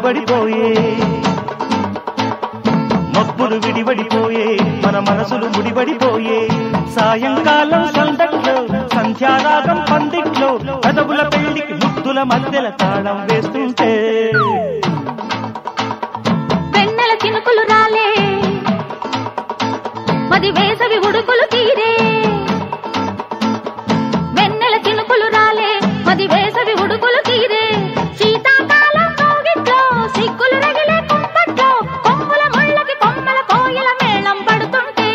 ముడిపడిపోయే మబ్బులు విడివడిపోయే మన మనసులు ముడిపడిపోయే సాయంకాలం సందట్లో సంధ్యారాగం పందిట్లో కదవుల పెళ్లికి ముద్దుల మధ్యల తాళం వేస్తుంటే వెన్నెల చినుకులు రాలే మది వేసవి ఉడుకులు తీరే వెన్నెల చినుకులు రాలే మది వేసవి ఉడుకులు తీరే శీతాకాలం కోగిట్లో సిగ్గులు రగిలే కుంపట్లో కొమ్ముల ముళ్ళకి కొమ్మల కోయిల మేళం పడుతుంటే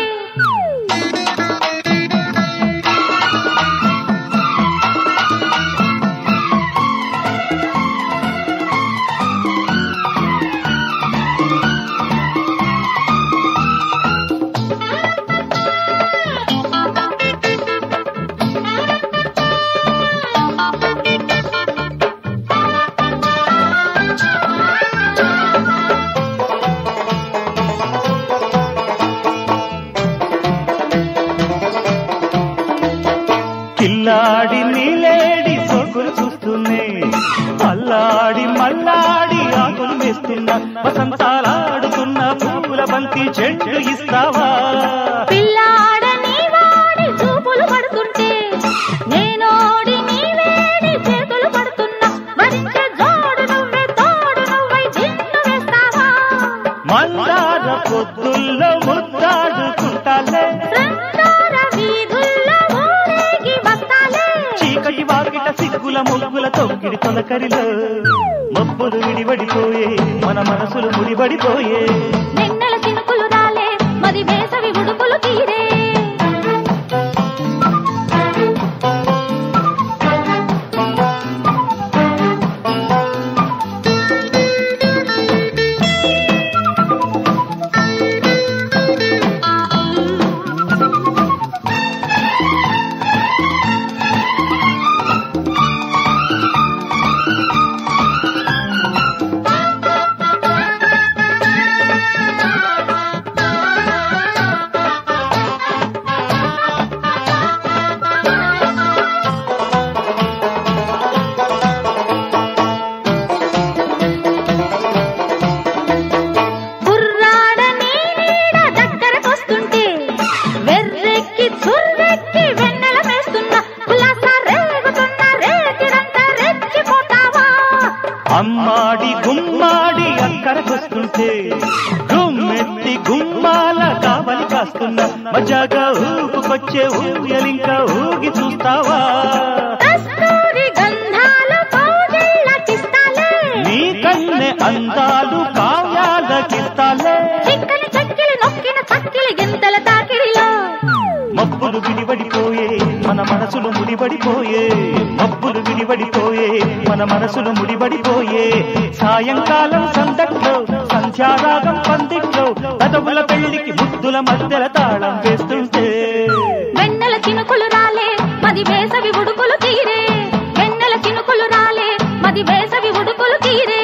కిల్లాడి నీలేడి సోకులు చూస్తూనే అల్లాడి మల్లాడి ఆకులు వేస్తున్నా వసంతాలాడుతున్న పూల బంతి చెట్టు ఇస్తావా పిల్లాడ నీ వాడి చూపులు పడుతుంటే నేనోడి నీ వేడి చేతులు పడుతున్నా వరించే జోడు నువ్వే తోడు నువ్వై జిన్ను వేస్తావా మందార పొద్దుల్లో ముద్దాడుకుంటాలే శృంగార వీధుల్లో ఊరేగి వస్తాలే చీకటి వాకిట సిగ్గుల ముగ్గుల తొక్కిడి తొలకరిలో మబ్బులు విడివడిపోయే మన మనసులు ముడిపడిపోయే వెన్నెల చినుకులు రాలే మది వేసవి ఉడుకులు తీరే అమ్మాడి గుమ్మాడి అక్కరకొస్తుంటే గుమ్మెత్తి గుమ్మాల కావలి కాస్తున్నా మజాగా ఊపుకొచ్చే ఊయలింకా ఊగి చూస్తావా నీ కన్నె అందాలు కావ్యాలకిస్తాలే మబ్బులు విడివడిపోయే మన మనసులు ముడిపడిపోయే మబ్బులు విడివడిపోయే మన మనసులు ముడిపడిపోయే సాయంకాలం సందట్లో సంధ్యారాగం పందిట్లో కదవుల పెళ్లికి ముద్దుల మధ్యల తాళం వేస్తుంటే వెన్నెల చినుకులు రాలే మది వేసవి ఉడుకులు తీరే వెన్నెల చినుకులు రాలే మది వేసవి ఉడుకులు తీరే